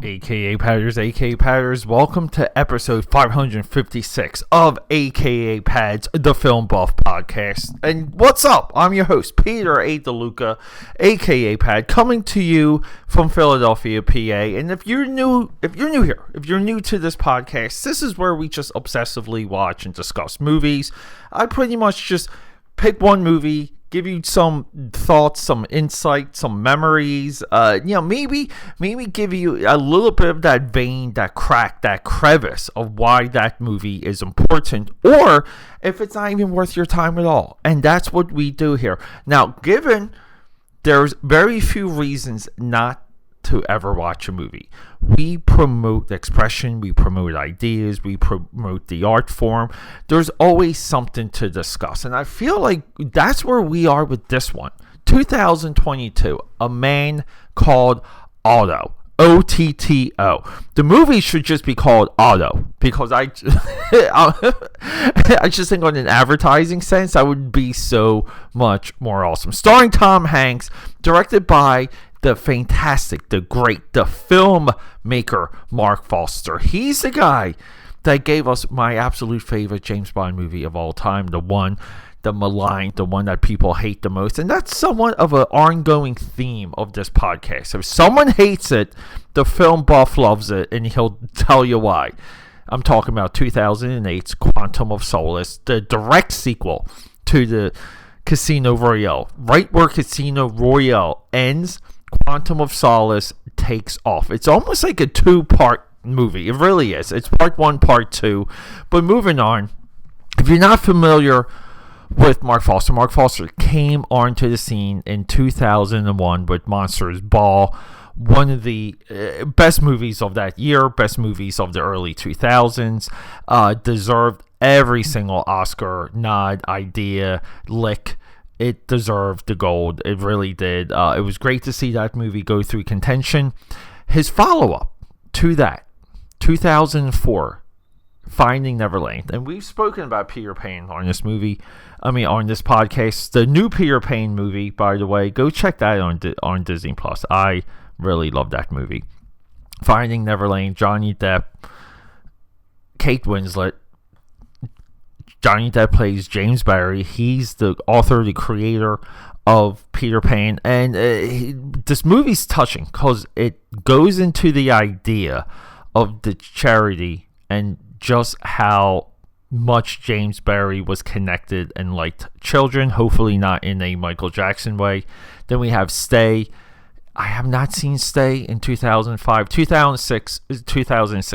AKAPaders, welcome to episode 556 of AKAPAD's The Film Buff Podcast. And what's up? I'm your host, Peter A. DeLuca, AKAPAD, coming to you from Philadelphia, PA. And if you're new to this podcast, this is where we just obsessively watch and discuss movies. I pretty much just pick one movie, give you some thoughts, some insight, some memories, maybe give you a little bit of that vein, that crack, that crevice of why that movie is important, or if it's not even worth your time at all. And that's what we do here. Now, given there's very few reasons not to ever watch a movie. We promote expression, we promote ideas, we promote the art form. There's always something to discuss. And I feel like that's where we are with this one. 2022, A Man Called Otto. O-T-T-O. The movie should just be called Otto, because I just think on an advertising sense, that would be so much more awesome. Starring Tom Hanks, directed by the fantastic, the great, the filmmaker Mark Foster. He's the guy that gave us my absolute favorite James Bond movie of all time, the maligned, the one that people hate the most. And that's somewhat of an ongoing theme of this podcast. If someone hates it, the film buff loves it, and he'll tell you why. I'm talking about 2008's Quantum of Solace, the direct sequel to the Casino Royale. Right where Casino Royale ends, Quantum of Solace takes off. It's almost like a two-part movie. It really is. It's part one, part two. But moving on, if you're not familiar with Mark Foster came onto the scene in 2001 with Monsters Ball, one of the best movies of that year, best movies of the early 2000s, deserved every single Oscar nod, idea, lick. It deserved the gold. It really did. It was great to see that movie go through contention. His follow-up to that, 2004, Finding Neverland. And we've spoken about Peter Pan on this podcast. The new Peter Pan movie, by the way, go check that on Disney+. I really love that movie. Finding Neverland, Johnny Depp, Kate Winslet. Johnny Depp plays James Barry. He's the author, the creator of Peter Pan. And this movie's touching because it goes into the idea of the charity and just how much James Barry was connected and liked children, hopefully not in a Michael Jackson way. Then we have Stay. I have not seen Stay in 2005. 2006,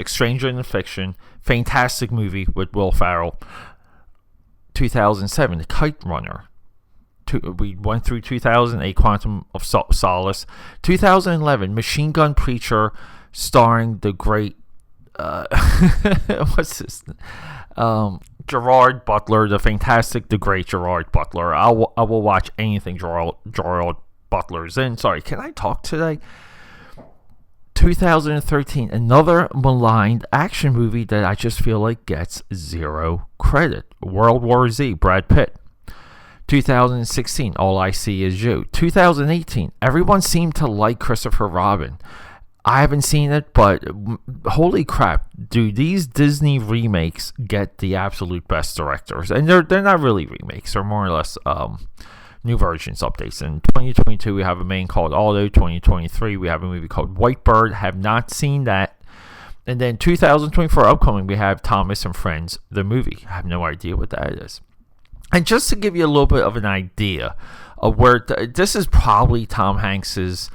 Stranger Than Fiction. Fantastic movie with Will Ferrell. 2007, The Kite Runner. We went through 2008, Quantum of Solace. 2011, Machine Gun Preacher, starring the great Gerard Butler, the great Gerard Butler. I will watch anything Gerard Butler's in. Sorry, can I talk today? 2013, another maligned action movie that I just feel like gets zero credit. World War Z, Brad Pitt. 2016, All I See Is You. 2018, everyone seemed to like Christopher Robin. I haven't seen it, but holy crap, do these Disney remakes get the absolute best directors? And they're not really remakes. They're more or less new versions, updates. In 2022, we have A Man Called Otto. 2023, we have a movie called White Bird. Have not seen that. And then 2024 upcoming, we have Thomas and Friends, the movie. I have no idea what that is. And just to give you a little bit of an idea of where this is probably Tom Hanks's,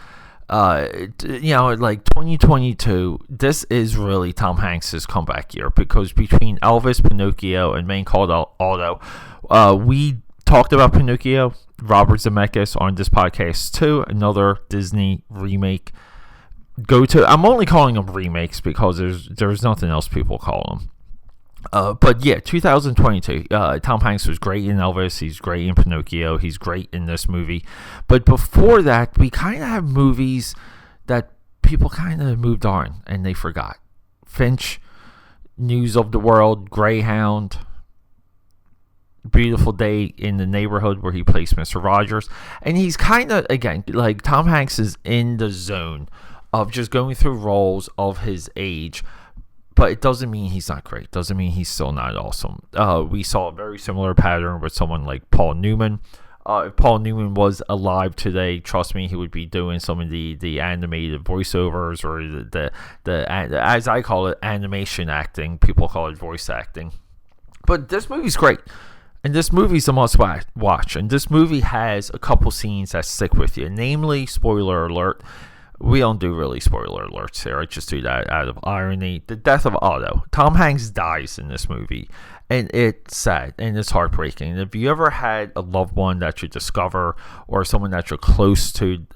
like 2022, this is really Tom Hanks's comeback year, because between Elvis, Pinnochio, and Man Called Otto, we talked about Pinnochio, Robert Zemeckis on this podcast too, another Disney remake. I'm only calling them remakes because there's nothing else people call them. But yeah, 2022, Tom Hanks was great in Elvis, he's great in Pinocchio, he's great in this movie. But before that, we kind of have movies that people kind of moved on and they forgot. Finch, News of the World, Greyhound, Beautiful Day in the Neighborhood, where he plays Mr. Rogers. And he's kind of, again, like Tom Hanks is in the zone of just going through roles of his age. But it doesn't mean he's not great. Doesn't mean he's still not awesome. We saw a very similar pattern with someone like Paul Newman. If Paul Newman was alive today, trust me, he would be doing some of the animated voiceovers, or the as I call it, animation acting. People call it voice acting. But this movie's great. And this movie's a must watch. And this movie has a couple scenes that stick with you. Namely, spoiler alert, we don't do really spoiler alerts here. I just do that out of irony. The death of Otto. Tom Hanks dies in this movie. And it's sad and it's heartbreaking. And if you ever had a loved one that you discover, or someone that you're close to,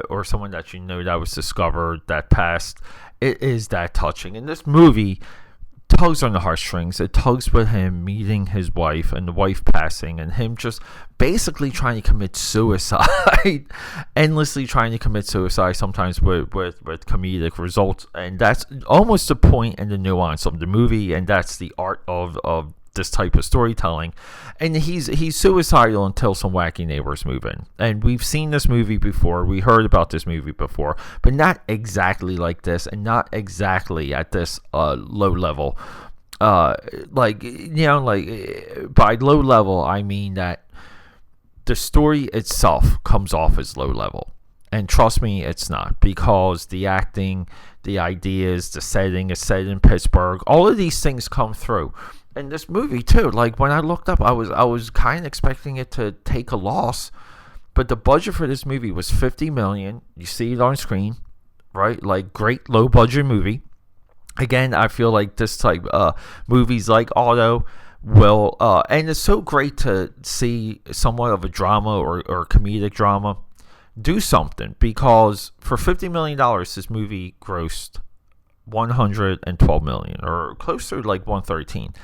or someone that you know that was discovered that passed, it is that touching. And this movie tugs on the heartstrings. It tugs with him meeting his wife and the wife passing, and him just basically trying to commit suicide, endlessly trying to commit suicide, sometimes with comedic results. And that's almost the point and the nuance of the movie, and that's the art of this type of storytelling. And he's suicidal until some wacky neighbors move in. And we've seen this movie before. We heard about this movie before, but not exactly like this, and not exactly at this low level. By low level, I mean that the story itself comes off as low level. And trust me, it's not, because the acting, the ideas, the setting is set in Pittsburgh. All of these things come through. And this movie too, like when I looked up, I was kind of expecting it to take a loss, but the budget for this movie was $50 million. You see it on screen, right? Like, great low budget movie. Again, I feel like this type movies like Otto will, and it's so great to see somewhat of a drama or comedic drama do something, because for $50 million, this movie grossed $112 million, or close to like 113.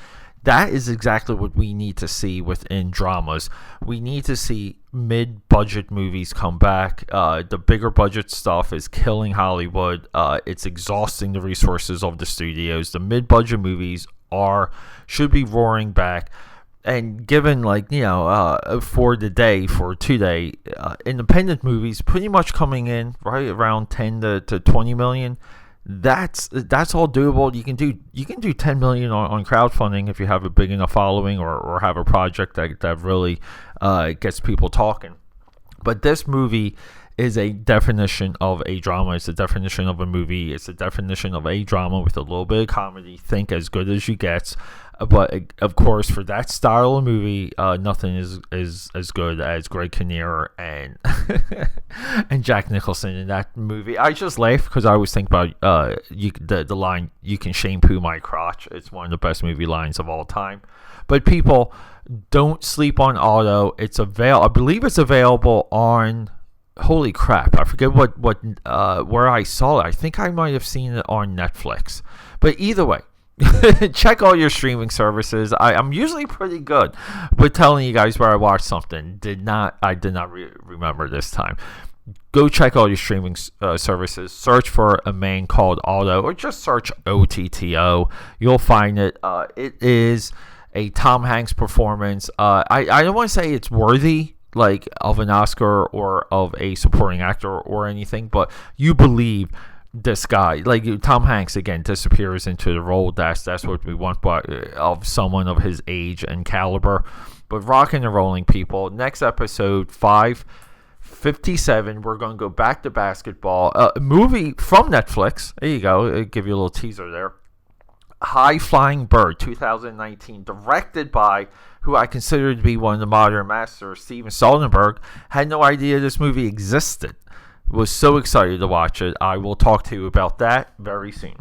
That is exactly what we need to see within dramas. We need to see mid-budget movies come back. The bigger budget stuff is killing Hollywood. It's exhausting the resources of the studios. The mid-budget movies should be roaring back. And given, for today, independent movies pretty much coming in right around 10 to 20 million. That's all doable. You can do 10 million on crowdfunding if you have a big enough following, or have a project that really gets people talking. But this movie is a definition of a drama. It's a definition of a movie. It's a definition of a drama with a little bit of comedy. Think as good as you get. But of course, for that style of movie, nothing is as good as Greg Kinnear and and Jack Nicholson in that movie. I just laugh because I always think about the line, "You can shampoo my crotch." It's one of the best movie lines of all time. But people, don't sleep on Otto. I believe it's available on. Holy crap! I forget what where I saw it. I think I might have seen it on Netflix. But either way. Check all your streaming services. I'm usually pretty good with telling you guys where I watched something. I did not remember this time. Go check all your streaming services. Search for A Man Called Otto, or just search OTTO. You'll find it. It is a Tom Hanks performance. I don't want to say it's worthy of an Oscar or of a supporting actor or anything, but you believe this guy, Tom Hanks, again, disappears into the role. That's what we want, of someone of his age and caliber. But rocking and rolling, people. Next episode, 557, we're going to go back to basketball. A movie from Netflix. There you go. I'll give you a little teaser there. High Flying Bird, 2019, directed by who I consider to be one of the modern masters, Steven Soderbergh. Had no idea this movie existed. Was so excited to watch it. I will talk to you about that very soon.